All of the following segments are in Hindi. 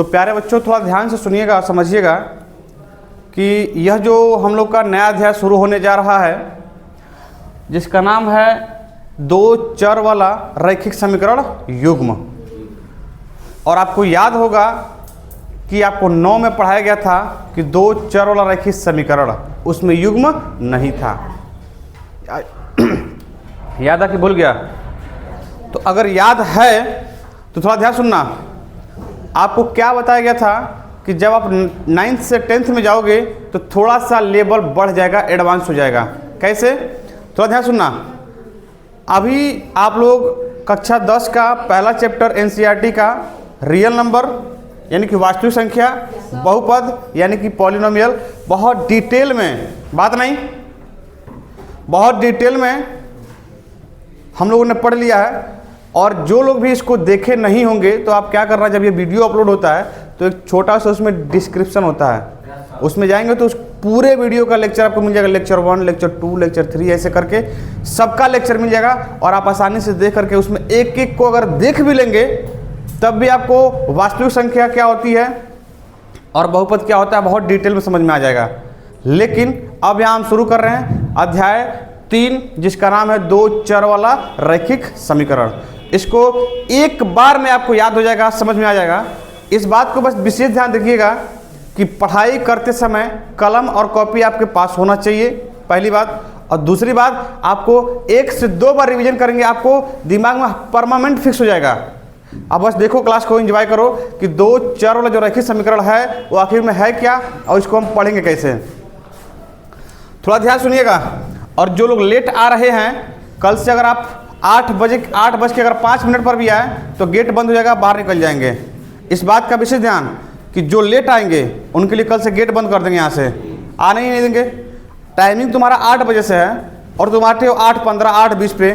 तो प्यारे बच्चों थोड़ा ध्यान से सुनिएगा, समझिएगा कि यह जो हम लोग का नया अध्याय शुरू होने जा रहा है जिसका नाम है दो चर वाला रैखिक समीकरण युग्म। और आपको याद होगा कि आपको 9 में पढ़ाया गया था कि दो चर वाला रैखिक समीकरण, उसमें युग्म नहीं था। याद है कि भूल गया? तो अगर याद है तो थोड़ा ध्यान सुनना। आपको क्या बताया गया था कि जब आप 9th से 10th में जाओगे तो थोड़ा सा लेवल बढ़ जाएगा, एडवांस हो जाएगा। कैसे? थोड़ा ध्यान सुनना। अभी आप लोग कक्षा 10 का पहला चैप्टर एनसीईआरटी का रियल नंबर यानी कि वास्तविक संख्या, बहुपद यानी कि पॉलिनोमियल, बहुत डिटेल में, बात नहीं, बहुत डिटेल में हम लोगों ने पढ़ लिया है। और जो लोग भी इसको देखे नहीं होंगे तो आप क्या करना, जब ये वीडियो अपलोड होता है तो एक छोटा सा उसमें डिस्क्रिप्शन होता है, उसमें जाएंगे तो उस पूरे वीडियो का लेक्चर आपको मिल जाएगा। लेक्चर 1, लेक्चर 2, लेक्चर 3 ऐसे करके सबका लेक्चर मिल जाएगा। और आप आसानी से देख करके उसमें एक एक को अगर देख भी लेंगे तब भी आपको वास्तविक संख्या क्या होती है और बहुपद क्या होता है बहुत डिटेल में समझ में आ जाएगा। लेकिन अब यहाँ हम शुरू कर रहे हैं अध्याय 3 जिसका नाम है दो चर वाला रैखिक समीकरण। इसको एक बार में आपको याद हो जाएगा, समझ में आ जाएगा। इस बात को बस विशेष ध्यान रखिएगा कि पढ़ाई करते समय कलम और कॉपी आपके पास होना चाहिए, पहली बात। और दूसरी बात, आपको 1 से 2 बार रिवीजन करेंगे, आपको दिमाग में परमानेंट फिक्स हो जाएगा। अब बस देखो, क्लास को एंजॉय करो कि दो चर वाला जो रैखिक समीकरण है वो आखिर में है क्या और इसको हम पढ़ेंगे कैसे। थोड़ा ध्यान सुनिएगा। और जो लोग लेट आ रहे हैं, कल से अगर आप 8 बज के अगर 5 मिनट पर भी आए तो गेट बंद हो जाएगा, बाहर निकल जाएंगे। इस बात का विशेष ध्यान कि जो लेट आएंगे उनके लिए कल से गेट बंद कर देंगे, यहाँ से आने ही नहीं देंगे। टाइमिंग तुम्हारा 8 बजे से है और तुम आते हो 8:15, 8:20 पे।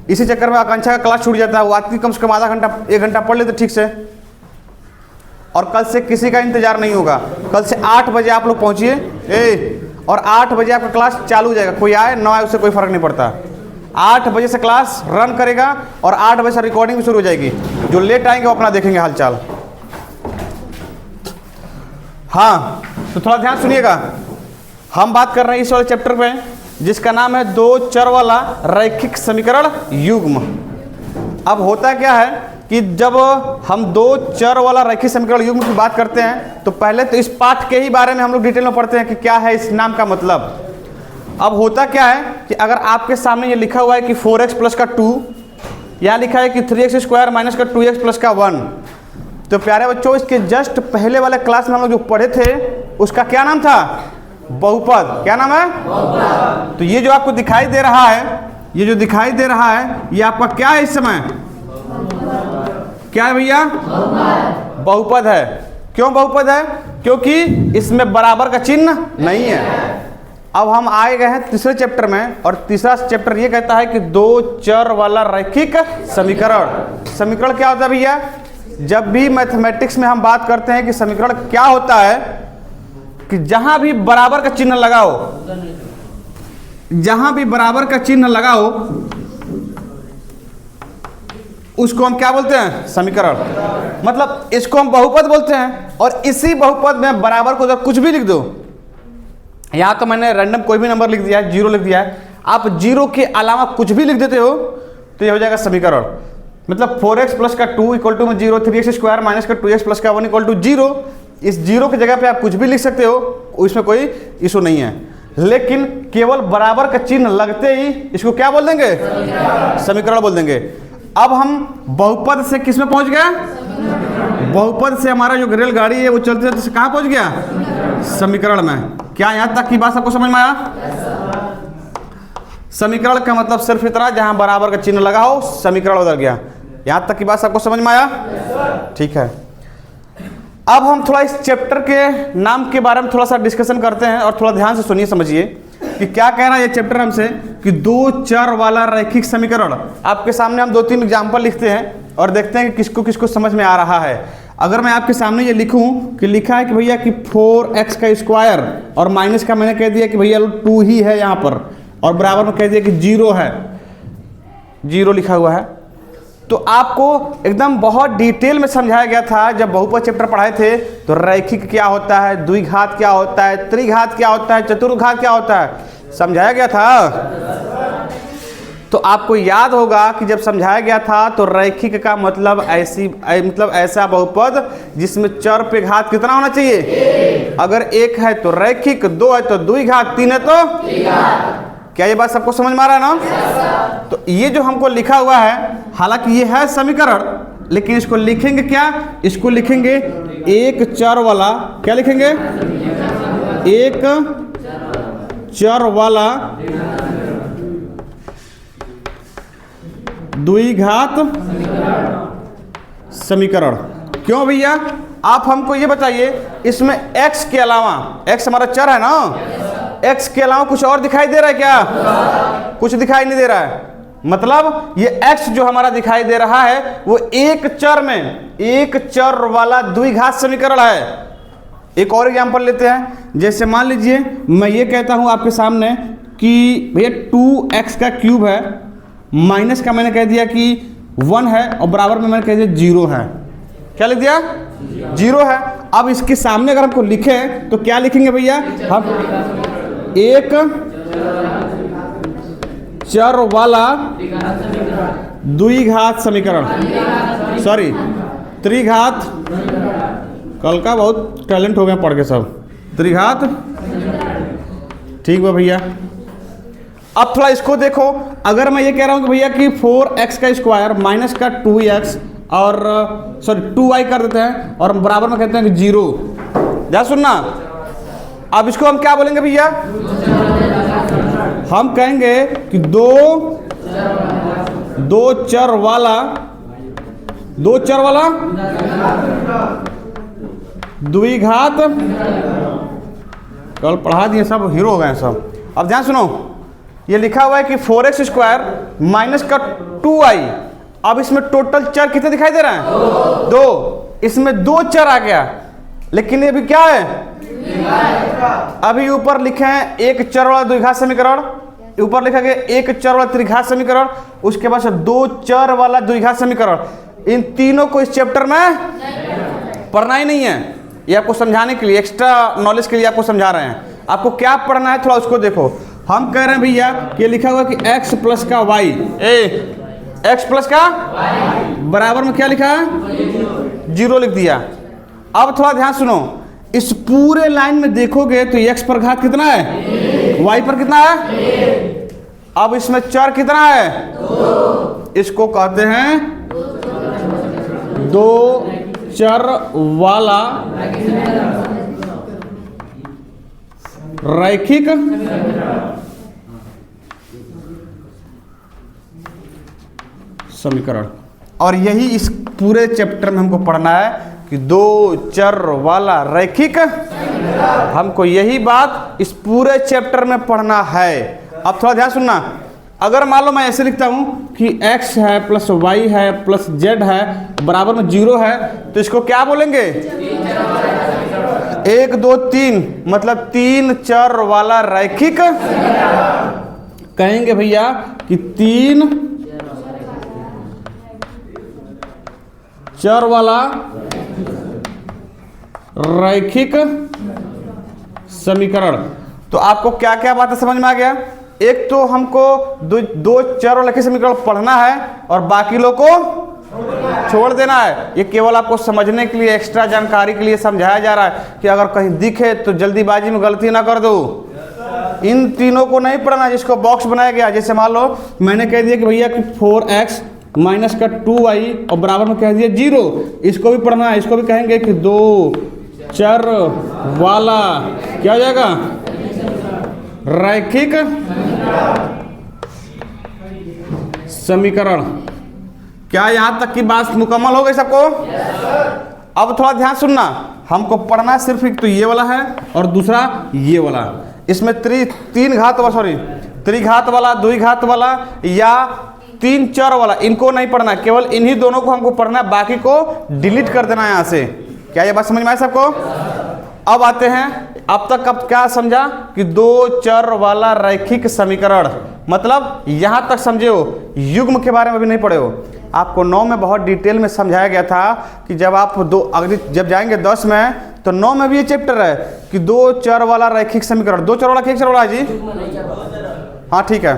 इसी चक्कर में आकांक्षा का क्लास छूट जाता है। वो आती कम से कम आधा घंटा 1 घंटा पढ़ लेते ठीक से। और कल से किसी का इंतजार नहीं होगा। कल से 8 बजे आप लोग पहुँचिए और 8 बजे आपका क्लास चालू हो जाएगा। कोई आए ना आए उससे कोई फर्क नहीं पड़ता। 8 बजे से क्लास रन करेगा और 8 बजे से रिकॉर्डिंग भी शुरू हो जाएगी। जो लेट आएंगे वो अपना देखेंगे हालचाल। हाँ, तो थोड़ा ध्यान सुनिएगा। हम बात कर रहे हैं इस वाले चैप्टर पे जिसका नाम है दो चर वाला रैखिक समीकरण युग्म। अब होता क्या है कि जब हम दो चर वाला रैखिक समीकरण युग्म की बात करते हैं तो पहले तो इस पाठ के ही बारे में हम लोग डिटेल में पढ़ते हैं कि क्या है इस नाम का मतलब। अब होता क्या है कि अगर आपके सामने ये लिखा हुआ है कि 4x प्लस का 2, यहाँ लिखा है कि 3x स्क्वायर माइनस का 2x प्लस का 1, तो प्यारे बच्चों इसके जस्ट पहले वाले क्लास में हम लोग जो पढ़े थे उसका क्या नाम था? बहुपद। क्या नाम है? बहुपद। तो ये जो आपको दिखाई दे रहा है, ये जो दिखाई दे रहा है ये आपका क्या है इस समय? क्या है भैया? बहुपद है। क्यों बहुपद है? क्योंकि इसमें बराबर का चिन्ह नहीं है। अब हम आए गए हैं तीसरे चैप्टर में और तीसरा चैप्टर ये कहता है कि दो चर वाला रैखिक समीकरण। समीकरण क्या होता है भैया? जब भी मैथमेटिक्स में हम बात करते हैं कि समीकरण क्या होता है कि जहां भी बराबर का चिन्ह लगाओ, जहां भी बराबर का चिन्ह लगाओ उसको हम क्या बोलते हैं? समीकरण। मतलब इसको हम बहुपद बोलते हैं। और इसी बहुपद में बराबर को जब कुछ भी लिख दो, यहां तो मैंने रैंडम कोई भी नंबर लिख दिया है, 0 लिख दिया है, आप 0 के अलावा कुछ भी लिख देते हो तो ये हो जाएगा समीकरण। मतलब 4x प्लस का 2 इक्वल टू में 0, 3x स्क्वायर माइनस का 2x प्लस का 1 इक्वल टू 0। इस 0 की जगह पे आप कुछ भी लिख सकते हो, इसमें कोई इशू नहीं है। लेकिन केवल बराबर का चिन्ह लगते ही इसको क्या बोल देंगे? समीकरण बोल देंगे। अब हम बहुपद से किस में पहुंच गया? बहुपद से हमारा जो रेलगाड़ी है वो चलते चलते कहाँ पहुंच गया? समीकरण में। क्या यहाँ तक की बात सबको समझ में आया? समीकरण का मतलब सिर्फ इतना, जहां बराबर का चिन्ह लगा हो समीकरण बदल गया। यहां तक की बात सबको समझ में आया? ठीक है। अब हम थोड़ा इस चैप्टर के नाम के बारे में थोड़ा सा डिस्कशन करते हैं और थोड़ा ध्यान से सुनिए, समझिए कि क्या कह रहा है ये चैप्टर हमसे कि दो चर वाला रैखिक समीकरण। आपके सामने हम 2-3 एग्जाम्पल लिखते हैं और देखते हैं कि किसको किसको समझ में आ रहा है। अगर मैं आपके सामने ये लिखूं कि लिखा है कि भैया कि 4x का स्क्वायर और माइनस का मैंने कह दिया कि भैया 2 ही है यहाँ पर और बराबर में कह दिया कि 0 है, 0 लिखा हुआ है, तो आपको एकदम बहुत डिटेल में समझाया गया था। जब बहुपद चैप्टर पढ़ाए थे तो रैखिक क्या होता है, द्विघात क्या होता है, त्रिघात क्या होता है, चतुर्घात क्या होता है, समझाया गया था। तो आपको याद होगा कि जब समझाया गया था तो रैखिक का मतलब ऐसा बहुपद जिसमें चर पे घात कितना होना चाहिए। अगर एक है तो रैखिक, दो है तो द्विघात, तीन है तो त्रिघात। क्या ये बात सबको समझ में आ रहा है ना। तो ये जो हमको लिखा हुआ है, हालांकि ये है समीकरण, लेकिन इसको लिखेंगे क्या, इसको लिखेंगे एक चर वाला, क्या लिखेंगे, एक चर वाला द्विघात समीकरण। क्यों भैया, आप हमको ये बताइए, इसमें x के अलावा, x हमारा चर है ना, x के अलावा कुछ और दिखाई दे रहा है क्या? कुछ दिखाई नहीं दे रहा है। मतलब ये x जो हमारा दिखाई दे रहा है वो एक चर में, एक चर वाला द्विघात समीकरण है। एक और एग्जांपल लेते हैं। जैसे मान लीजिए मैं ये कहता हूं आपके सामने कि भैया 2x का क्यूब है, माइनस का मैंने कह दिया कि 1 है और बराबर में मैंने कह दिया 0 है। क्या लिख दिया? 0 है। अब इसके सामने अगर हमको लिखें तो क्या लिखेंगे भैया? हम एक चर वाला द्विघात समीकरण, सॉरी त्रिघात, कल का बहुत टैलेंट हो गया पढ़ के सब, त्रिघात, ठीक है भैया। अब थोड़ा इसको देखो, अगर मैं ये कह रहा हूं कि भैया कि 4x का स्क्वायर माइनस का 2x और सॉरी 2y कर देते हैं और बराबर में कहते हैं कि 0, ध्यान सुनना। अब इसको हम क्या बोलेंगे भैया? हम कहेंगे कि दो चर वाला द्विघात, कल पढ़ा दिए सब, हीरो हो गए सब। अब ध्यान सुनो, ये लिखा हुआ है कि 4x स्क्वायर माइनस का 2y। अब इसमें टोटल चर कितने दिखाई दे रहे हैं? 2। इसमें 2 चर आ गया, लेकिन ये भी क्या है? अभी ऊपर लिखे हैं एक चर वाला द्विघात समीकरण, ऊपर लिखा गया एक चर वाला त्रिघात समीकरण, उसके बाद 2 चर वाला द्विघात समीकरण। इन तीनों को इस चैप्टर में पढ़ना ही नहीं है। ये आपको समझाने के लिए, एक्स्ट्रा नॉलेज के लिए आपको समझा रहे हैं। आपको क्या पढ़ना है थोड़ा उसको देखो। हम कह रहे हैं भैया कि लिखा हुआ कि x प्लस का y, x प्लस का बराबर में क्या लिखा है? 0 लिख दिया। अब थोड़ा ध्यान सुनो, इस पूरे लाइन में देखोगे तो x पर घात कितना है, y पर कितना है? अब इसमें चर कितना है? 2। इसको कहते हैं 2 चर वाला रैखिक समीकरण। और यही इस पूरे चैप्टर में हमको पढ़ना है कि 2 चर वाला रैखिक, हमको यही बात इस पूरे चैप्टर में पढ़ना है। अब थोड़ा ध्यान सुनना, अगर मान लो मैं ऐसे लिखता हूं कि x है प्लस y है प्लस z है बराबर में 0 है, तो इसको क्या बोलेंगे? 1 2 3, मतलब 3 चर वाला रैखिक कहेंगे भैया कि 3 चर वाला रैखिक समीकरण। तो आपको क्या क्या बातें समझ में आ गया? एक तो हमको 2 चर वाला रैखिक समीकरण पढ़ना है और बाकी लोग को छोड़ देना है। ये केवल आपको समझने के लिए, एक्स्ट्रा जानकारी के लिए समझाया जा रहा है कि अगर कहीं दिखे तो जल्दीबाजी में गलती ना कर दो। इन तीनों को नहीं पढ़ना जिसको बॉक्स बनाया गया। जैसे मान लो मैंने कह दिया कि भैया कि 4x माइनस का 2y और बराबर में कह दिया 0, इसको भी पढ़ना है। इसको भी कहेंगे कि 2 चर वाला क्या हो जाएगा? रैखिक समीकरण। क्या यहां तक की बात मुकम्मल हो गई सबको? अब थोड़ा ध्यान सुनना, हमको पढ़ना सिर्फ एक तो ये वाला है और दूसरा ये वाला। इसमें त्रिघात वाला, द्विघात वाला या 3 चर वाला, इनको नहीं पढ़ना, केवल इन्हीं दोनों को हमको पढ़ना है, बाकी को डिलीट कर देना है यहाँ से। क्या ये बात समझ में आए सबको? अब आते हैं, अब तक अब क्या समझा कि 2 चर वाला रैखिक समीकरण, मतलब यहां तक समझे हो, युग्म के बारे में भी नहीं पढ़े हो। आपको 9 में बहुत डिटेल में समझाया गया था कि जब आप जब जाएंगे 10 में, तो 9 में भी ये चैप्टर है कि दो चर वाला रैखिक समीकरण। दो चर वाला कि एक चर वाला है जी? हाँ ठीक है।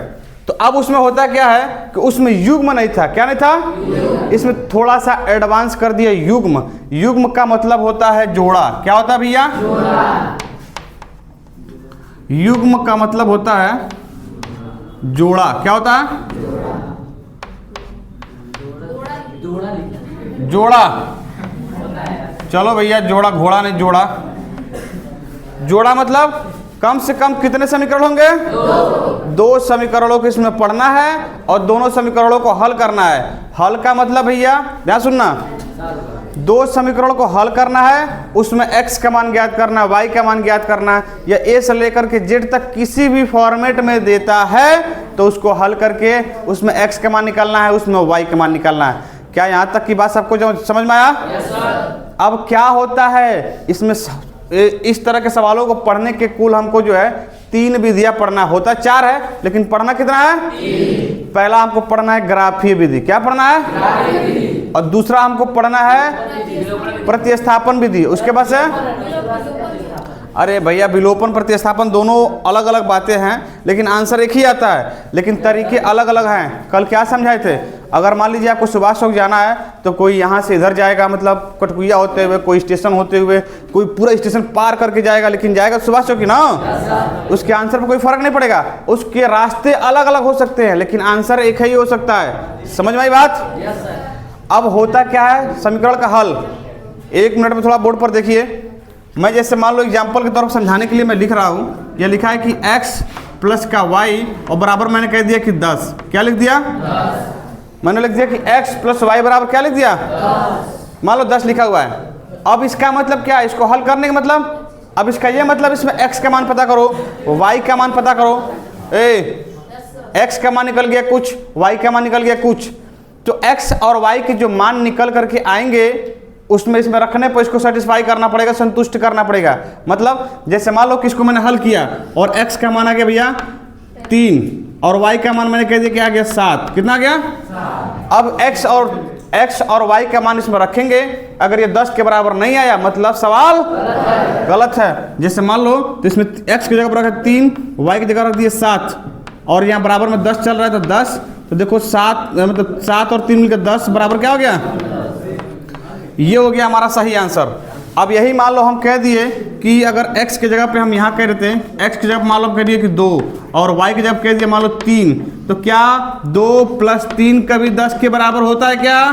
तो अब उसमें होता क्या है कि उसमें युग्म नहीं था। क्या नहीं था? इसमें थोड़ा सा एडवांस कर दिया युग्म। युग्म का मतलब होता है जोड़ा। क्या होता है भैया? युग्म का मतलब होता है जोड़ा। क्या होता है? जोड़ा। चलो भैया, जोड़ा घोड़ा नहीं, जोड़ा। जोड़ा मतलब कम से कम कितने समीकरण होंगे? दो समीकरणों को इसमें पढ़ना है और दोनों समीकरणों को हल करना है। हल का मतलब भैया ध्यान सुनना, दो समीकरणों को हल करना है, उसमें x का मान ज्ञात करना है, y का मान ज्ञात करना है, या a से लेकर के z तक किसी भी फॉर्मेट में देता है तो उसको हल करके उसमें x का मान निकालना है, उसमें y का मान निकालना है। क्या यहाँ तक की बात सबको समझ में आया? अब क्या होता है इसमें, इस तरह के सवालों को पढ़ने के कुल हमको जो है 3 विधियां पढ़ना होता है। 4 है लेकिन पढ़ना कितना है? 3। पहला हमको पढ़ना है ग्राफीय विधि। क्या पढ़ना है? और दूसरा हमको पढ़ना है प्रतिस्थापन विधि। उसके बाद से अरे भैया विलोपन प्रतिस्थापन दोनों अलग अलग बातें हैं, लेकिन आंसर एक ही आता है, लेकिन तरीके अलग अलग हैं। कल क्या समझाए थे? अगर मान लीजिए आपको सुभाष चौक जाना है तो कोई यहाँ से इधर जाएगा, मतलब कटकुइया होते हुए, कोई स्टेशन होते हुए, कोई पूरा स्टेशन पार करके जाएगा, लेकिन जाएगा सुभाष चौक ही ना। उसके आंसर पर कोई फर्क नहीं पड़ेगा। उसके रास्ते अलग अलग हो सकते हैं लेकिन आंसर एक ही हो सकता है। समझ में आई बात? अब होता क्या है समीकरण का हल? 1 मिनट में थोड़ा बोर्ड पर देखिए। मैं जैसे मान लो एग्जाम्पल के तौर पर समझाने के लिए मैं लिख रहा हूँ। यह लिखा है कि x प्लस का y और बराबर मैंने कह दिया कि 10। क्या लिख दिया? 10। मैंने लिख दिया कि x प्लस वाई बराबर क्या लिख दिया? 10। मान लो 10 लिखा हुआ है। अब इसका मतलब क्या है? इसको हल करने का मतलब, अब इसका ये मतलब इसमें x का मान पता करो, y का मान पता करो। x का मान निकल गया कुछ, y का मान निकल गया कुछ, तो x और y के जो मान निकल करके आएंगे उसमें इसमें रखने पर इसको सेटिस्फाई करना पड़ेगा, संतुष्ट करना पड़ेगा। मतलब जैसे मान लो कि इसको मैंने हल किया और x का मान आ गया भैया 3 और y का मान मैंने कह दिया कि आ गया 7। कितना आ गया? 7। अब x और y का मान इसमें रखेंगे। अगर ये 10 के बराबर नहीं आया मतलब सवाल गलत है। जैसे मान लो तो इसमें x की जगह पर रखा 3, y की जगह रख दिए 7 और यहाँ बराबर में 10 चल रहा है तो 10, तो देखो 7 मतलब 7 और 3 मिलकर 10 बराबर क्या हो गया? ये हो गया हमारा सही आंसर। अब यही मान लो हम कह दिए कि अगर x की जगह पे हम यहाँ कह देते हैं, x की जगह मान लो कह दिए कि 2 और y की जगह कह दिए मान लो 3, तो क्या 2 + 3 कभी 10 के बराबर होता है क्या?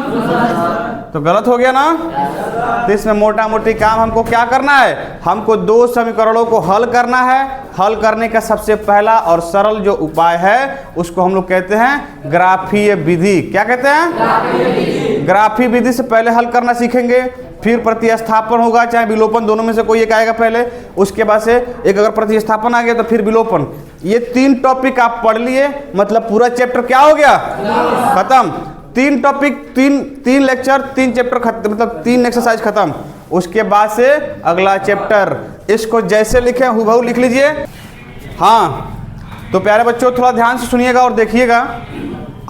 तो गलत हो गया ना। तो इसमें मोटा मोटी काम हमको क्या करना है? हमको दो समीकरणों को हल करना है। हल करने का सबसे पहला और सरल जो उपाय है उसको हम लोग कहते हैं ग्राफीय विधि। क्या कहते हैं? ग्राफीय विधि से पहले हल करना सीखेंगे, फिर प्रतिस्थापन होगा, चाहे विलोपन, दोनों में से कोई एक आएगा पहले। उसके बाद से एक अगर प्रतिस्थापन आ गया तो फिर विलोपन। ये 3 टॉपिक आप पढ़ लिए मतलब पूरा चैप्टर क्या हो गया? खत्म। 3 टॉपिक, 3 लेक्चर, 3 चैप्टर खत्म, मतलब 3 एक्सरसाइज खत्म। उसके बाद से अगला चैप्टर। इसको जैसे लिखे हुबहू लिख लीजिए। हाँ तो प्यारे बच्चों थोड़ा ध्यान से सुनिएगा और देखिएगा।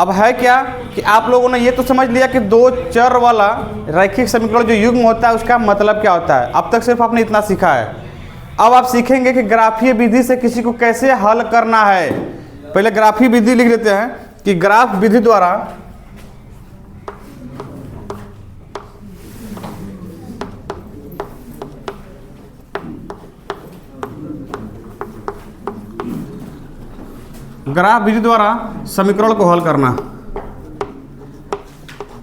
अब है क्या कि आप लोगों ने ये तो समझ लिया कि दो चर वाला रैखिक समीकरण जो युग्म होता है उसका मतलब क्या होता है। अब तक सिर्फ आपने इतना सीखा है। अब आप सीखेंगे कि ग्राफीय विधि से किसी को कैसे हल करना है। पहले ग्राफीय विधि लिख लेते हैं कि ग्राफ विधि द्वारा ग्राफ विधि द्वारा समीकरण को हल करना।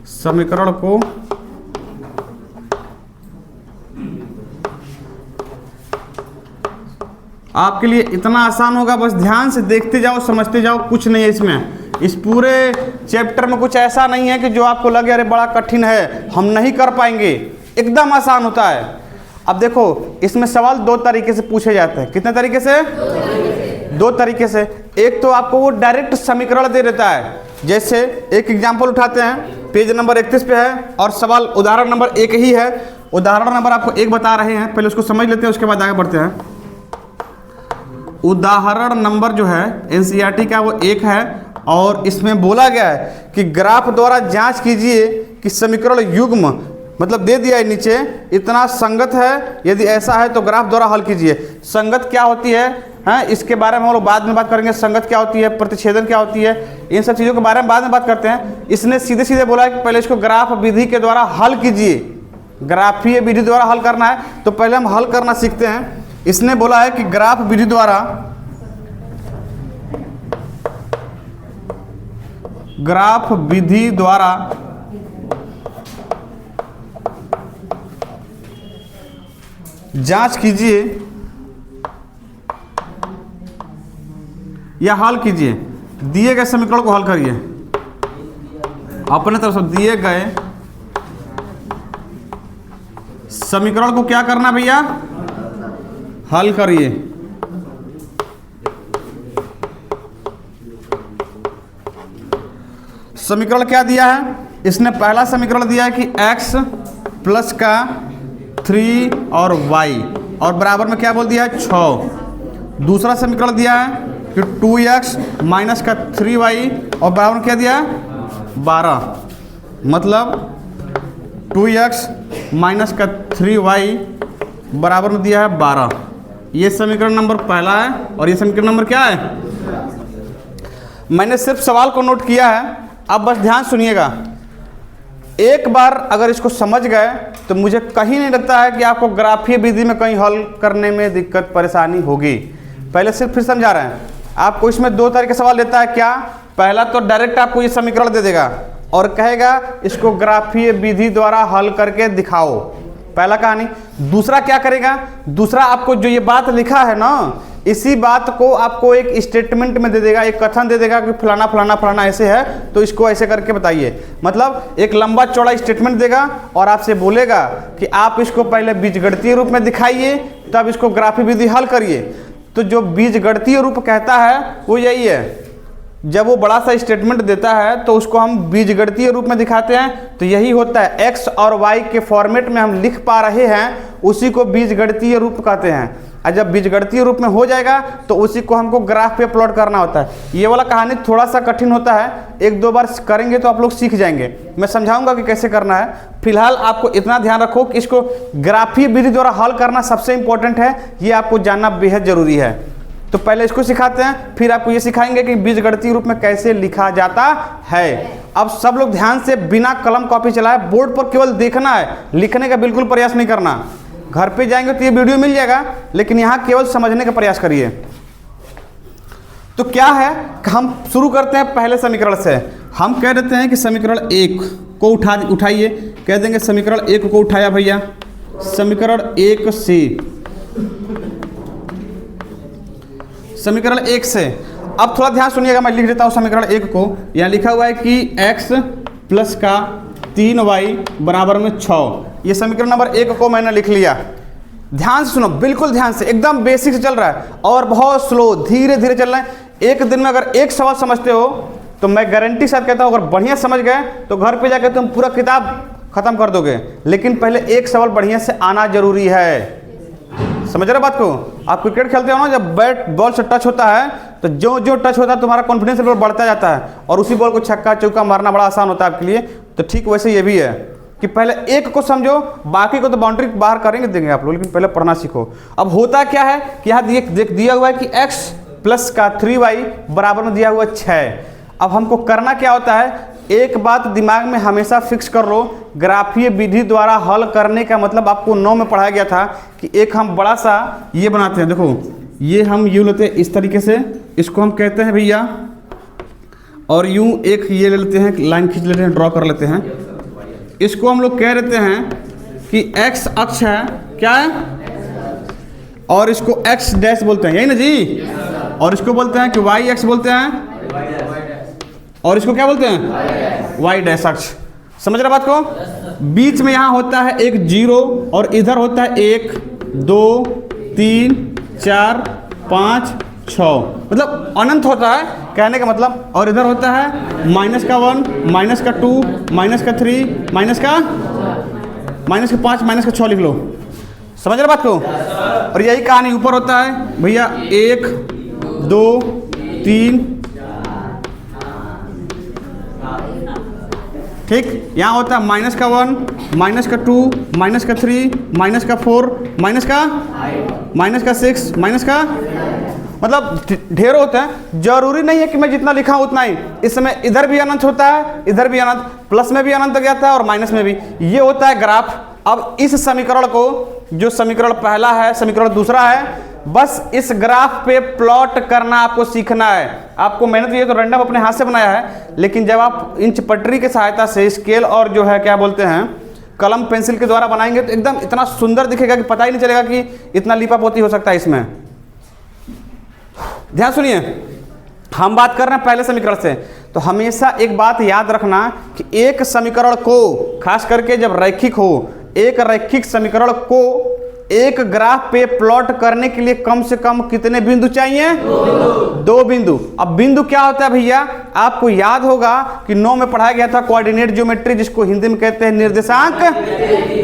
समीकरण को आपके लिए इतना आसान होगा, बस ध्यान से देखते जाओ, समझते जाओ। कुछ नहीं है इसमें, इस पूरे चैप्टर में कुछ ऐसा नहीं है कि जो आपको लगे अरे बड़ा कठिन है, हम नहीं कर पाएंगे। एकदम आसान होता है। अब देखो इसमें सवाल 2 तरीके से पूछे जाते हैं। कितने तरीके से? 2 तरीके से। एक तो आपको वो डायरेक्ट समीकरण दे देता है। जैसे एक एग्जाम्पल उठाते हैं, पेज नंबर 31 पे है और सवाल उदाहरण नंबर 1 ही है। उदाहरण नंबर आपको 1 बता रहे हैं, पहले उसको समझ लेते हैं, उसके बाद आगे बढ़ते हैं। उदाहरण नंबर जो है एनसीईआरटी का वो 1 है और इसमें बोला गया है कि ग्राफ द्वारा जांच कीजिए कि समीकरण युग्म, मतलब दे दिया है नीचे, इतना संगत है, यदि ऐसा है तो ग्राफ द्वारा हल कीजिए। संगत क्या होती है, हाँ, इसके बारे में हम लोग बाद में बात करेंगे। संगत क्या होती है, प्रतिच्छेदन क्या होती है, इन सब चीज़ों के बारे में बाद में बात करते हैं। इसने सीधे सीधे बोला है कि पहले इसको ग्राफ विधि के द्वारा हल कीजिए, ग्राफीय विधि द्वारा हल करना है। तो पहले हम हल करना सीखते हैं। इसने बोला है कि ग्राफ विधि द्वारा, ग्राफ विधि द्वारा जांच कीजिए या हल कीजिए, दिए गए समीकरण को हल करिए। अपने तरफ से दिए गए समीकरण को क्या करना भैया, हल करिए। समीकरण क्या दिया है, इसने पहला समीकरण दिया है कि x प्लस का 3 और y और बराबर में क्या बोल दिया है 6। दूसरा समीकरण दिया है कि 2x माइनस का 3y और बराबर में क्या दिया है 12, मतलब 2x माइनस का 3y बराबर में दिया है 12। ये समीकरण नंबर पहला है और ये समीकरण नंबर क्या है। मैंने सिर्फ सवाल को नोट किया है, अब बस ध्यान सुनिएगा। एक बार अगर इसको समझ गए तो मुझे कहीं नहीं लगता है कि आपको ग्राफीय विधि में कहीं हल करने में दिक्कत परेशानी होगी। पहले सिर्फ फिर समझा रहे हैं आपको। इसमें दो तरह के सवाल देता है। क्या, पहला तो डायरेक्ट आपको ये समीकरण दे देगा और कहेगा इसको ग्राफीय विधि द्वारा हल करके दिखाओ, पहला कहानी। दूसरा क्या करेगा, दूसरा आपको जो ये बात लिखा है ना, इसी बात को आपको एक स्टेटमेंट में दे देगा, एक कथन दे देगा कि फलाना फलाना फलाना ऐसे है तो इसको ऐसे करके बताइए। मतलब एक लंबा चौड़ा स्टेटमेंट देगा और आपसे बोलेगा कि आप इसको पहले बीजगणितीय रूप में दिखाइए, तब इसको ग्राफीय विधि हल करिए। तो जो बीजगणितीय रूप कहता है वो यही है। जब वो बड़ा सा स्टेटमेंट देता है तो उसको हम बीजगणितीय रूप में दिखाते हैं, तो यही होता है। एक्स और वाई के फॉर्मेट में हम लिख पा रहे हैं, उसी को बीजगणितीय रूप कहते हैं। और जब बीजगणितीय रूप में हो जाएगा तो उसी को हमको ग्राफ पे प्लॉट करना होता है। ये वाला कहानी थोड़ा सा कठिन होता है, एक दो बार करेंगे तो आप लोग सीख जाएंगे। मैं समझाऊंगा कि कैसे करना है। फिलहाल आपको इतना ध्यान रखो कि इसको ग्राफीय विधि द्वारा हल करना सबसे इंपॉर्टेंट है, ये आपको जानना बेहद जरूरी है। तो पहले इसको सिखाते हैं, फिर आपको ये सिखाएंगे कि बीजगणितीय रूप में कैसे लिखा जाता है। अब सब लोग ध्यान से बिना कलम कॉपी चलाए बोर्ड पर केवल देखना है, लिखने का बिल्कुल प्रयास नहीं करना। घर पे जाएंगे तो ये वीडियो मिल जाएगा, लेकिन यहाँ केवल समझने का प्रयास करिए। तो क्या है, हम शुरू करते हैं पहले समीकरण से। हम कह देते हैं कि समीकरण 1 को उठाइए, कह देंगे समीकरण 1 को उठाया भैया। समीकरण 1 से, समीकरण 1 से अब थोड़ा ध्यान सुनिएगा, मैं लिख देता हूँ समीकरण 1 को। यहाँ लिखा हुआ है कि x प्लस का 3y बराबर में 6। ये समीकरण नंबर 1 को मैंने लिख लिया। ध्यान से सुनो, बिल्कुल ध्यान से, एकदम बेसिक से चल रहा है और बहुत स्लो, धीरे धीरे चल रहा है। एक दिन में अगर एक सवाल समझते हो तो मैं गारंटी साथ कहता हूँ, अगर बढ़िया समझ गए तो घर पे जाकर तुम पूरा किताब खत्म कर दोगे। लेकिन पहले एक सवाल बढ़िया से आना जरूरी है। समझ रहे बात को। आप क्रिकेट खेलते हो ना, जब बैट बॉल से टच होता है तो जो जो टच होता है तुम्हारा कॉन्फिडेंस लेवल बढ़ता जाता है और उसी बॉल को छक्का चौका मारना बड़ा आसान होता है आपके लिए। तो ठीक वैसे ये भी है कि पहले एक को समझो, बाकी को तो बाउंड्री बाहर करेंगे देंगे आप लोग, लेकिन पहले पढ़ना सीखो। अब होता क्या है कि यहाँ दिया हुआ है कि x प्लस का 3y बराबर में दिया हुआ 6। अब हमको करना क्या होता है, एक बात दिमाग में हमेशा फिक्स कर लो, ग्राफीय विधि द्वारा हल करने का मतलब आपको 9 में पढ़ाया गया था कि एक हम बड़ा सा ये बनाते हैं। देखो ये हम यूँ लेते हैं इस तरीके से, इसको हम कहते हैं भैया, और यूँ एक ये ले लेते हैं, लाइन खींच लेते हैं, ड्रॉ कर लेते हैं। इसको हम लोग कह देते हैं कि x अक्ष है, क्या है, और इसको x डैश बोलते हैं, यही ना जी। और इसको बोलते हैं कि y x बोलते हैं, और इसको क्या बोलते हैं, y डैश अक्ष। समझ रहे बात को। बीच में यहाँ होता है एक 0 और इधर होता है 1 2 3 4 5 6, मतलब अनंत होता है कहने का मतलब। और इधर होता है -1 -2 -3 -5 -6 लिख लो। समझ रहे बात को। और यही कहानी ऊपर होता है भैया, 1 2 3 ठीक। यहाँ होता है -1, -2, -3, -4, -6, मतलब ढेर होता है। जरूरी नहीं है कि मैं जितना लिखा हूँ उतना ही। इस समय इधर भी अनंत होता है, इधर भी अनंत, प्लस में भी अनंत गया था और माइनस में भी। ये होता है ग्राफ। अब इस समीकरण को, जो समीकरण पहला है, समीकरण दूसरा है, बस इस ग्राफ पे प्लॉट करना आपको सीखना है। आपको मेहनत ये तो रैंडम अपने हाथ से बनाया है, लेकिन जब आप इंच पटरी की सहायता से स्केल और जो है क्या बोलते हैं कलम पेंसिल के द्वारा बनाएंगे तो एकदम इतना सुंदर दिखेगा कि पता ही नहीं चलेगा कि इतना लीपापोती हो सकता है इसमें। ध्यान सुनिए, हम बात कर रहे हैं पहले समीकरण से। तो हमेशा एक बात याद रखना कि एक समीकरण को, खास करके जब रैखिक हो, एक रैखिक समीकरण को एक ग्राफ पे प्लॉट करने के लिए कम से कम कितने बिंदु चाहिए? 2 बिंदु। अब बिंदु क्या होता है भैया? आपको याद होगा कि 9 में पढ़ाया गया था कोऑर्डिनेट ज्योमेट्री, जिसको हिंदी में कहते हैं निर्देशांक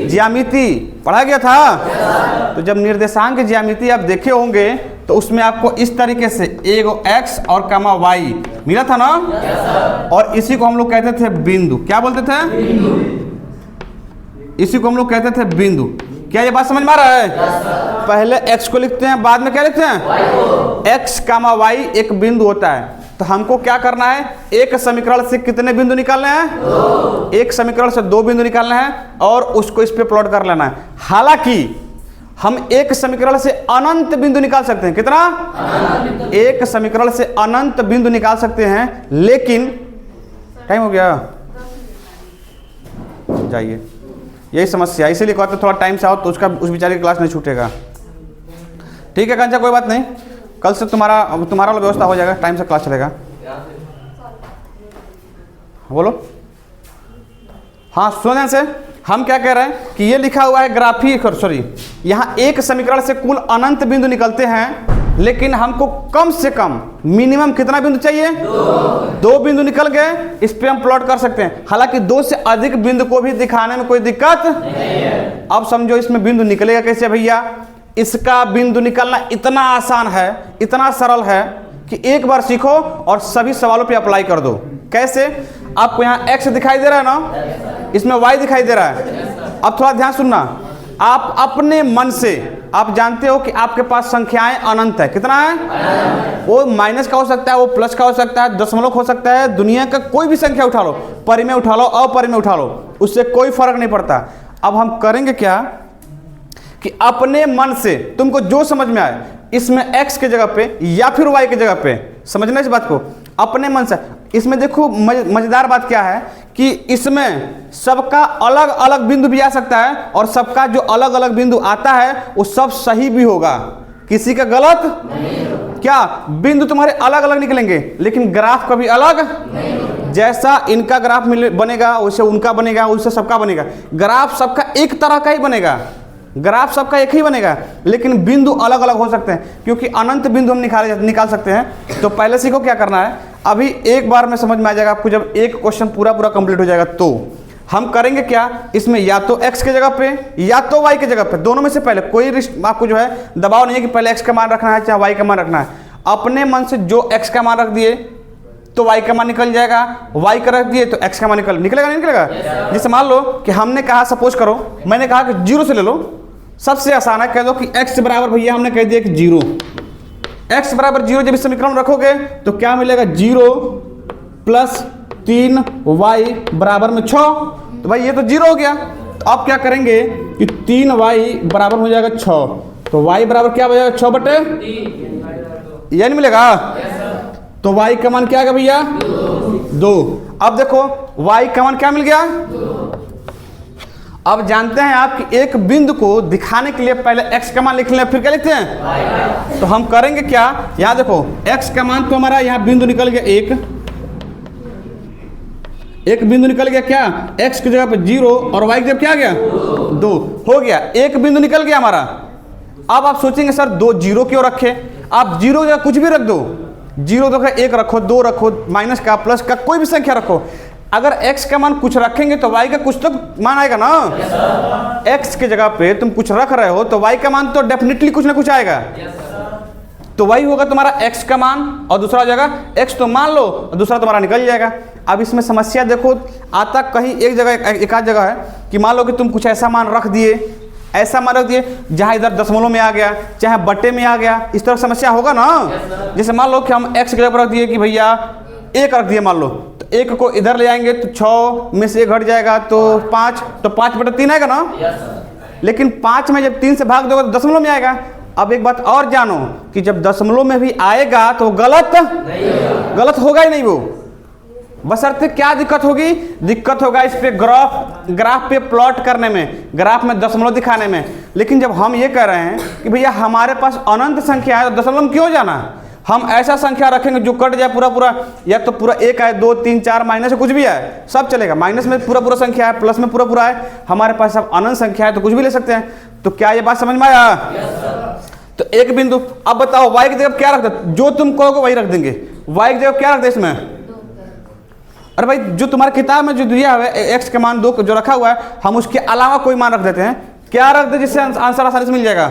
ज्यामिति, पढ़ाया गया था। तो जब निर्देशांक ज्यामिति आप देखे होंगे तो उसमें आपको इस तरीके से एगो x और कमा y मिला था ना, और इसी को हम लोग कहते थे बिंदु। क्या बोलते थे? इसी को हम लोग कहते थे बिंदु। क्या ये बात समझ में आ रहा है? पहले x को लिखते हैं, बाद में क्या लिखते हैं? x कामा y एक बिंदु होता है। तो हमको क्या करना है? एक समीकरण से कितने बिंदु निकालने हैं? 2। एक समीकरण से 2 बिंदु निकालना है और उसको इस पे प्लॉट कर लेना है। हालांकि हम एक समीकरण से अनंत बिंदु निकाल सकते हैं। कितना? एक समीकरण से अनंत बिंदु निकाल सकते हैं, लेकिन टाइम हो गया, जाइए। यही समस्या, इसीलिए कहते थोड़ा टाइम से आओ तो उसका उस बेचारे की क्लास नहीं छूटेगा। ठीक है कंचा, कोई बात नहीं, कल से तुम्हारा व्यवस्था हो जाएगा, टाइम से क्लास चलेगा। बोलो। हाँ सुनो से, हम क्या कह रहे हैं कि ये लिखा हुआ है ग्राफिक, सॉरी, यहाँ एक समीकरण से कुल अनंत बिंदु निकलते हैं, लेकिन हमको कम से कम मिनिमम कितना बिंदु चाहिए? 2 बिंदु निकल गए, इस पे हम प्लॉट कर सकते हैं। हालांकि 2 से अधिक बिंदु को भी दिखाने में कोई दिक्कत नहीं है। अब समझो इसमें बिंदु निकलेगा कैसे भैया? इसका बिंदु निकालना इतना आसान है, इतना सरल है कि एक बार सीखो और सभी सवालों पे अप्लाई कर दो। कैसे? आपको यहाँ x दिखाई दे रहा है ना, इसमें y दिखाई दे रहा है। अब थोड़ा ध्यान सुनना, आप अपने मन से, आप जानते हो कि आपके पास संख्याएं अनंत है। कितना है? वो माइनस का हो सकता है, वो प्लस का हो सकता है, दशमलव हो सकता है, दुनिया का कोई भी संख्या उठा लो, परिमेय उठा लो, अपरिमेय उठा लो, उससे कोई फर्क नहीं पड़ता। अब हम करेंगे क्या कि अपने मन से तुमको जो समझ में आए, इसमें x के जगह पे या फिर y के जगह पे, समझना इस बात को, अपने मन से। इसमें देखो मजेदार बात क्या है कि इसमें सबका अलग अलग बिंदु भी आ सकता है, और सबका जो अलग अलग बिंदु आता है वो सब सही भी होगा, किसी का गलत नहीं। क्या बिंदु तुम्हारे अलग अलग निकलेंगे, लेकिन ग्राफ कभी अलग नहीं। जैसा इनका ग्राफ बनेगा वैसे उनका बनेगा, वैसे सबका बनेगा। ग्राफ सबका एक तरह का ही बनेगा, ग्राफ सबका एक ही बनेगा, लेकिन बिंदु अलग अलग हो सकते हैं, क्योंकि अनंत बिंदु हम निकाल सकते हैं। तो पहले सीखो क्या करना है। अभी एक बार में समझ में आ जाएगा आपको, जब एक क्वेश्चन पूरा कंप्लीट हो जाएगा तो हम करेंगे क्या, इसमें या तो x के जगह पे या तो y के जगह पे, दोनों में से पहले कोई आपको जो है दबाव नहीं है कि पहले x का मान रखना है चाहे y का मान रखना है। अपने मन से जो x का मान रख दिए तो y का मान निकल जाएगा, y का रख दिए तो x का मान निकलेगा नहीं निकलेगा? जैसे मान लो कि हमने कहा, सपोज करो मैंने कहा कि 0 से ले लो, सबसे आसान है, कह दो कि x बराबर भैया हमने कह दिया कि 0, x बराबर 0 जब इस समीकरण रखोगे तो क्या मिलेगा? 0 + 3y बराबर में 6। तो भाई ये तो 0 हो गया। तो अब क्या करेंगे कि 3y बराबर हो जाएगा 6, तो y बराबर क्या हो जाएगा? 6/3, ये नहीं मिलेगा? तो y का मान क्या आएगा भैया? 2। अब देखो y का मान क्या मिल गया? अब जानते हैं आप कि एक बिंदु को दिखाने के लिए पहले x का मान लिख लें, फिर क्या लिखते हैं? तो हम करेंगे क्या, यहाँ देखो x का मान तो हमारा यहाँ बिंदु निकल गया, एक बिंदु निकल गया। क्या? x की जगह पे 0 और y की जगह क्या आ गया? 2 हो गया, एक बिंदु निकल गया हमारा। अब आप सोचेंगे सर 2 0 क्यों रखे? आप 0 जगह कुछ भी रख दो, 0 जगह 1 रखो, 2 रखो, माइनस का प्लस का कोई भी संख्या रखो। अगर x का मान कुछ रखेंगे तो y का कुछ तो मान आएगा ना। x के जगह पे तुम कुछ रख रहे हो तो y का मान तो डेफिनेटली कुछ ना कुछ आएगा। तो वही होगा तुम्हारा x का मान, और दूसरा हो जाएगा x तो मान लो और दूसरा तुम्हारा निकल जाएगा। अब इसमें समस्या देखो, आता कहीं एक जगह, एक आध जगह है कि मान लो कि तुम कुछ ऐसा मान रख दिए, ऐसा मान रख दिए जहाँ इधर दशमलव में आ गया, चाहे बट्टे में आ गया, इस तरह समस्या होगा ना। जैसे मान लो कि हम x की जगह पर रख दिए कि भैया 1 रख दिए, मान लो तो 1 को इधर ले आएंगे तो 6 में से 1 घट जाएगा तो 5, तो 5/3 आएगा ना। लेकिन 5 में जब 3 से भाग दोगे तो दशमलव में आएगा। अब एक बात और जानो कि जब दशमलव में भी आएगा तो गलत गलत होगा ही नहीं वो। बशर्ते क्या दिक्कत होगी, दिक्कत होगा इस पे ग्राफ पे प्लॉट करने में, ग्राफ में दशमलव दिखाने में। लेकिन जब हम ये कह रहे हैं कि भैया हमारे पास अनंत संख्या है तो दशमलव में क्यों जाना, हम ऐसा संख्या रखेंगे जो कट जाए पूरा, या तो पूरा 1 है, 2, 3, 4, माइनस कुछ भी है सब चलेगा। माइनस में पूरा संख्या है, प्लस में पूरा है, हमारे पास अब अनंत संख्या है तो कुछ भी ले सकते हैं। तो क्या ये बात समझ में आया? तो एक बिंदु, अब बताओ y की जगह क्या रख दे, जो तुम कहोगे वही रख देंगे। y की जगह क्या रख दे इसमें? अरे भाई जो तुम्हारी किताब में जो दिया हुआ है x का मान 2 जो रखा हुआ है, हम उसके अलावा कोई मान रख देते हैं। क्या रख दे जिससे आंसर आसानी से मिल जाएगा?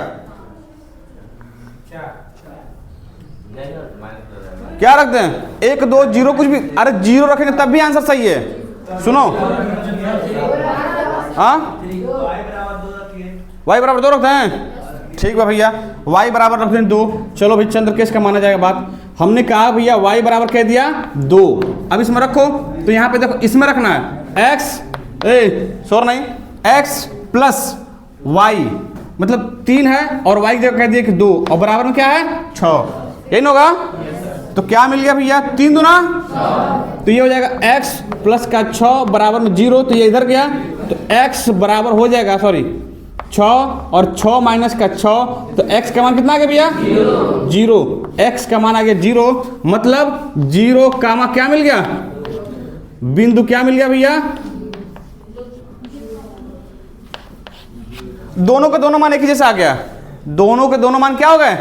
क्या रख दें? 1, 2, 0 कुछ भी। अरे 0 रखेंगे तब भी आंसर सही है। सुनो, हाँ y बराबर 2 रखते हैं, ठीक है भैया, y बराबर रख दें 2। चलो भाई चंद्रकेश का माना जाएगा बात। हमने कहा भैया y बराबर कह दिया 2। अब इसमें रखो, तो यहाँ पे देखो इसमें रखना है x, नहीं, x प्लस y मतलब 3 है, और y की जगह कह दिया कि 2, और बराबर में क्या है 6, यही ना होगा। तो क्या मिल गया भैया 3 दूना, तो ये हो जाएगा x प्लस का 6 बराबर में 0, तो ये इधर गया तो x बराबर हो जाएगा 6 और 6 माइनस का 6, तो x का मान कितना आ गया भैया 0। x का मान आ गया 0, मतलब 0 कामा क्या मिल गया, बिंदु क्या मिल गया भैया, दोनों के दोनों मान एक ही जैसा आ गया, दोनों के दोनों मान क्या हो गए,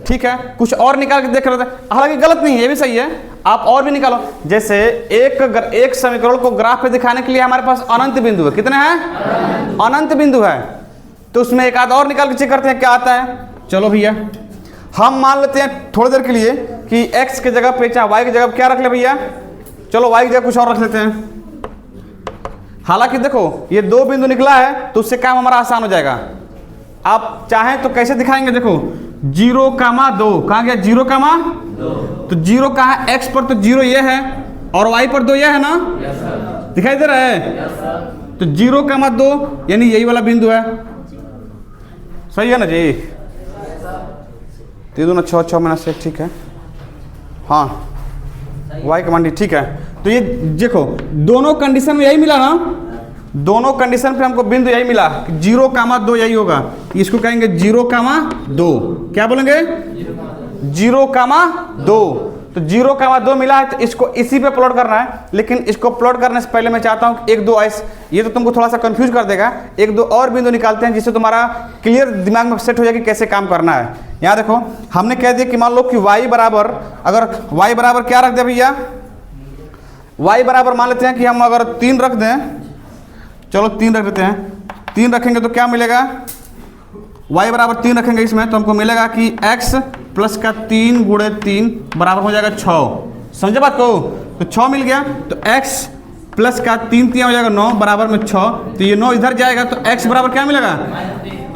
ठीक है। कुछ और निकाल के देख रहे थे, हालांकि गलत नहीं है, ये भी सही है, आप और भी निकालो। जैसे एक समीकरण को ग्राफ पे दिखाने के लिए हमारे पास अनंत बिंदु है, कितने हैं, अनंत बिंदु है, तो उसमें एक आध और निकाल के चेक करते हैं क्या आता है। चलो भैया हम मान लेते हैं थोड़ी देर के लिए कि x की जगह पे चाहे y की जगह क्या रख ले भैया, चलो y की जगह कुछ और रख लेते हैं। हालांकि देखो ये 2 बिंदु निकला है तो उससे काम हमारा आसान हो जाएगा। आप चाहें तो कैसे दिखाएंगे, देखो 0,2 कहाँ गया, 0,2, तो 0 कहाँ है, x पर तो 0 ये है और y पर 2 ये है ना, दिखाई दे रहा है, तो 0,2 यानी यही वाला बिंदु है, सही है ना जी, 3 दूना 6, 6 माइनस 1, ठीक है, हाँ y का मान ठीक है। तो ये देखो दोनों कंडीशन में यही मिला ना, दोनों कंडीशन पे हमको बिंदु यही मिला, 0,2 यही होगा, इसको कहेंगे 0,2, क्या बोलेंगे 0,2, तो 0,2 मिला है तो इसको इसी पे प्लॉट करना है। लेकिन इसको प्लॉट करने से पहले मैं चाहता हूँ 1-2 ऐस, ये तो तुमको थोड़ा सा कंफ्यूज कर देगा, 1-2 और बिंदु निकालते हैं जिससे तुम्हारा क्लियर दिमाग में सेट हो जाए कि कैसे काम करना है। यहाँ देखो हमने कह दिया कि मान लो कि y बराबर, अगर y बराबर क्या रख दे भैया, y बराबर मान लेते हैं कि हम अगर 3 रख दें, चलो 3 रख देते हैं, 3 रखेंगे तो क्या मिलेगा, y बराबर 3 रखेंगे इसमें तो हमको मिलेगा कि x प्लस का 3 गुणे 3 बराबर हो जाएगा 6, समझे बात को, तो 6 मिल गया, तो x प्लस का 3 3 हो जाएगा 9 बराबर में 6, तो ये 9 इधर जाएगा तो x बराबर क्या मिलेगा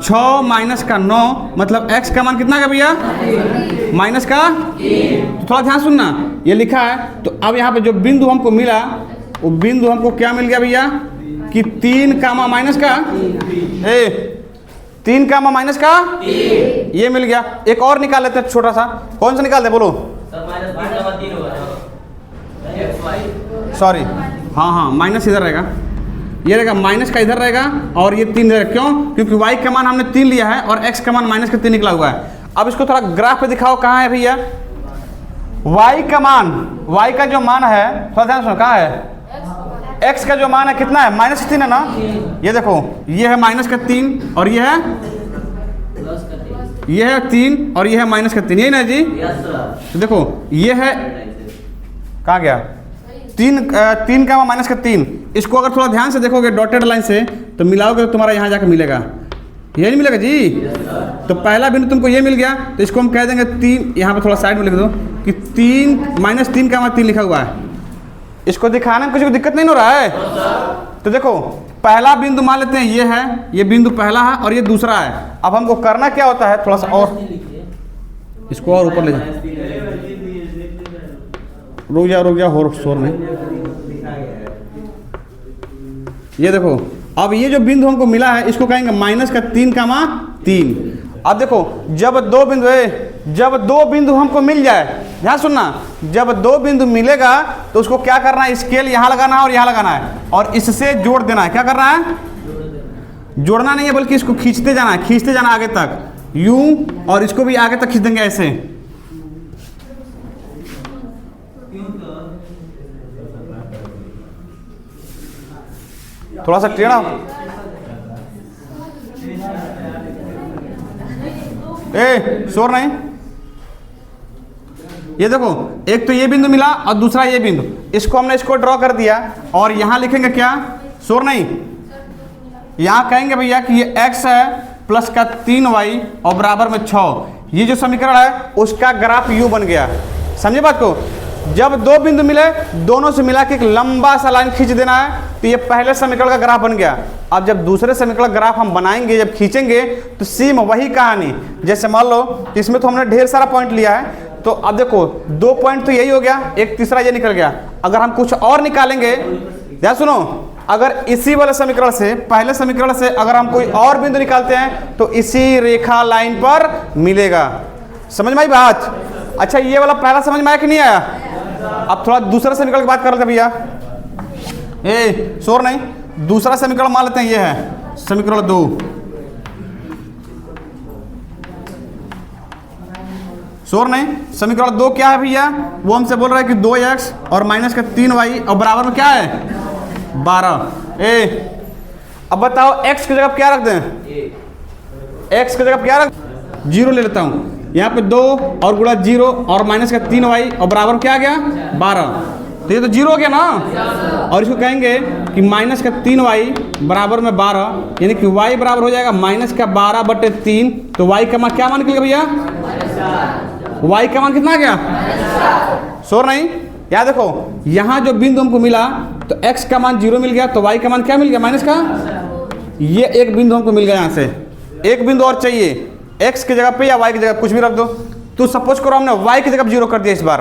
6 माइनस का 9, मतलब x का मान कितना का भैया माइनस का, तो थोड़ा ध्यान सुनना, ये लिखा है। तो अब यहाँ पे जो बिंदु हमको मिला वो बिंदु हमको क्या मिल गया भैया कि 3 कामा माइनस का 3 कामा माइनस का ये मिल गया। एक और निकाल लेते हैं छोटा सा, कौन सा निकाल दे बोलो, सॉरी हाँ माइनस इधर रहेगा, ये रहेगा माइनस का इधर रहेगा और ये 3 रहेगा, क्यों, क्योंकि y का मान हमने 3 लिया है और x का मान माइनस का 3 निकला हुआ है। अब इसको थोड़ा ग्राफ पे दिखाओ, कहाँ है भैया y का मान, y का जो मान है थोड़ा ध्यान सुनो, कहाँ है, x का जो मान है कितना है -3 है ना, ये देखो ये है -3 और ये है 3 और ये है -3, यही ना जी, तो देखो ये है कहाँ गया 3 का -3, इसको अगर थोड़ा ध्यान से देखोगे डॉटेड लाइन से तो मिलाओगे तो तुम्हारा यहाँ जाकर मिलेगा, ये नहीं मिलेगा जी। तो पहला बिंदु तुमको ये मिल गया, तो इसको हम कह देंगे 3, यहाँ पे थोड़ा साइड में लिख दो कि 3 -3 का 3 लिखा हुआ है। इसको दिखाने में कुछ दिक्कत नहीं हो रहा है। तो देखो पहला बिंदु मान लेते हैं ये है, ये बिंदु पहला है और ये दूसरा है। अब हमको करना क्या होता है, थोड़ा सा और इसको और ऊपर ले जाओ, रुक जा हो शोर में। ये देखो अब ये जो बिंदु हमको मिला है इसको कहेंगे -3, अब देखो जब दो बिंदु हमको मिल जाए, ध्यान सुनना, जब 2 बिंदु मिलेगा तो उसको क्या करना है, स्केल यहाँ लगाना है और यहाँ लगाना है और इससे जोड़ देना है। क्या करना है, जोड़ना नहीं है बल्कि इसको खींचते जाना आगे तक, यूं, और इसको भी आगे तक खींच देंगे ऐसे। थोड़ा सा टेढ़ा, शोर नहीं। ये देखो एक तो ये बिंदु मिला और दूसरा ये बिंदु, इसको हमने इसको ड्रॉ कर दिया और यहां लिखेंगे क्या, शोर नहीं, यहां कहेंगे भैया कि ये x है प्लस का 3y और बराबर में 6। ये जो समीकरण है उसका ग्राफ u बन गया। समझे बात को। जब 2 बिंदु मिले दोनों से मिला के एक लंबा सा लाइन खींच देना है, तो ये पहले समीकरण का ग्राफ बन गया। अब जब दूसरे समीकरण का ग्राफ हम बनाएंगे, जब खींचेंगे तो सेम वही कहानी। जैसे मान लो इसमें तो हमने ढेर सारा पॉइंट लिया है, तो अब देखो 2 पॉइंट तो यही हो गया, एक तीसरा ये निकल गया। अगर हम कुछ और निकालेंगे, ध्यान सुनो, अगर इसी वाले समीकरण से, पहले समीकरण से अगर हम कोई और बिंदु निकालते हैं तो इसी रेखा लाइन पर मिलेगा। समझ में आई बात। अच्छा ये वाला पहला समझ में आया कि नहीं आया। अब थोड़ा दूसरा समीकरण की बात कर लेते भैया, शोर नहीं, दूसरा समीकरण मान लेते हैं, ये है समीकरण 2। शोर नहीं, समीकरण 2 क्या है भैया, वो हमसे बोल रहा है कि 2x और -3y और बराबर में क्या है 12। अब बताओ x की जगह क्या रख दें, x की जगह क्या रख, 0 ले लेता हूँ। यहाँ पे 2 और गुणा 0 और -3y और बराबर क्या आ गया 12, तो ये तो 0 हो गया ना। और इसको कहेंगे कि -3y बराबर में 12, यानी कि y बराबर हो जाएगा -12/3। तो y का मान क्या मान निकलेगा भैया, y का मान कितना आ गया, शोर नहीं। याद देखो यहाँ जो बिंदु हमको मिला तो x का मान 0 मिल गया, तो y का मान क्या मिल गया, माइनस का। ये एक बिंदु हमको मिल गया, यहाँ से एक बिंदु और चाहिए, x की जगह पे या y की जगह कुछ भी रख दो। तो सपोज करो हमने y की जगह 0 कर दिया। इस बार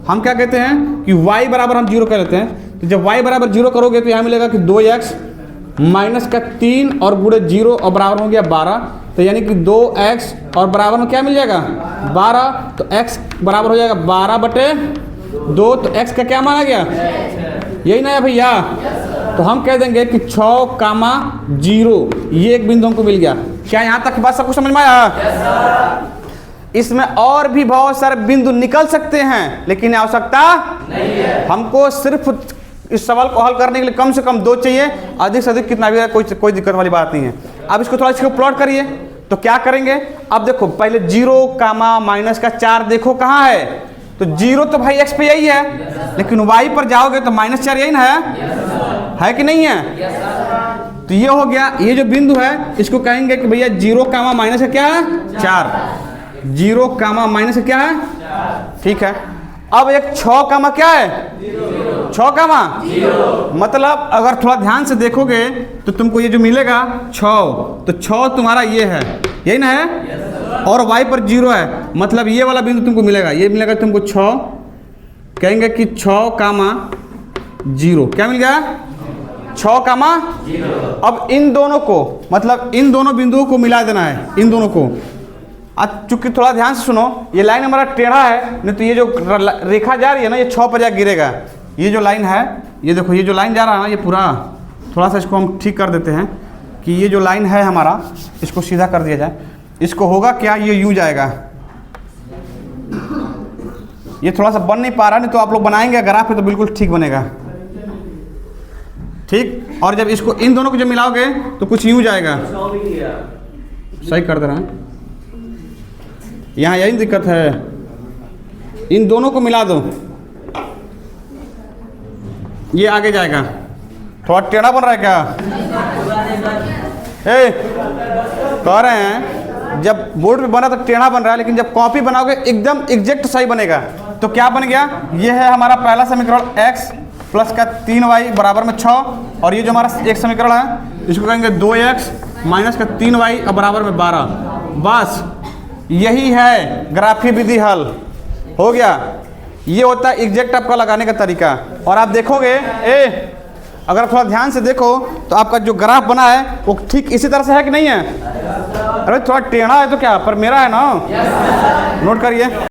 हम क्या कहते हैं कि y बराबर हम 0 कर लेते हैं। तो जब y बराबर 0 करोगे तो यहाँ मिलेगा कि 2x -3 और गुणे 0 और बराबर हो गया 12। तो यानी कि 2x और बराबर में क्या मिल जाएगा 12, तो x बराबर हो जाएगा 12/2। तो x का क्या मान आ गया, यही ना है भैया। तो हम कह देंगे कि 6,0, ये एक बिंदु हमको मिल गया। क्या यहाँ तक बात सबको समझ में आया। इसमें और भी बहुत सारे बिंदु निकल सकते हैं, लेकिन आवश्यकता नहीं है। हमको सिर्फ इस सवाल को हल करने के लिए कम से कम 2 चाहिए, अधिक से अधिक कितना भी है कोई दिक्कत वाली बात नहीं है। अब इसको थोड़ा इसको प्लॉट करिए तो क्या करेंगे। अब देखो पहले 0, -4 देखो कहाँ है, तो 0 तो भाई x पे यही है, लेकिन y पर जाओगे तो -4 यही ना है कि नहीं है। तो ये हो गया, ये जो बिंदु है इसको कहेंगे कि भैया 0, माइनस का क्या है 4, 0, माइनस का क्या है, ठीक है। अब एक 6, क्या है 6, मतलब अगर थोड़ा ध्यान से देखोगे तो तुमको ये जो मिलेगा 6, तो 6 तुम्हारा ये है, यही ना है, और y पर 0 है, मतलब ये वाला बिंदु तुमको मिलेगा, ये मिलेगा तुमको 6, कहेंगे कि 6, 0, क्या मिल गया 6, 0। अब इन दोनों को, मतलब इन दोनों बिंदुओं को मिला देना है, इन दोनों को। अब चूंकि थोड़ा ध्यान से सुनो, ये लाइन हमारा टेढ़ा है, नहीं तो ये जो रेखा जा रही है ना ये 6 पर जा गिरेगा। ये जो लाइन है, ये देखो ये जो लाइन जा रहा है ना, ये पूरा थोड़ा सा इसको हम ठीक कर देते हैं कि ये जो लाइन है हमारा, इसको सीधा कर दिया जाए। इसको होगा क्या, ये यूं जाएगा, ये थोड़ा सा बन नहीं पा रहा, नहीं तो आप लोग बनाएंगे ग्राफ पे तो बिल्कुल ठीक बनेगा, ठीक। और जब इसको इन दोनों को जब मिलाओगे तो कुछ यूं जाएगा, सही कर दे रहा है, यहाँ यही दिक्कत है। इन दोनों को मिला दो, ये आगे जाएगा, थोड़ा टेढ़ा बन रहा है क्या, कह रहे हैं जब बोर्ड पे बना तो टेढ़ा बन रहा है, लेकिन जब कॉपी बनाओगे एकदम एग्जैक्ट सही बनेगा। तो क्या बन गया, ये है हमारा पहला समीकरण x प्लस का 3y बराबर में 6, और ये जो हमारा एक समीकरण है इसको कहेंगे 2x माइनस का 3y और बराबर में 12। बस यही है ग्राफी विधि, हल हो गया। ये होता है एग्जैक्ट आपका लगाने का तरीका। और आप देखोगे अगर आप थोड़ा ध्यान से देखो तो आपका जो ग्राफ बना है वो ठीक इसी तरह से है कि नहीं है? अरे थोड़ा टेढ़ा है तो क्या, पर मेरा है ना, नोट करिए।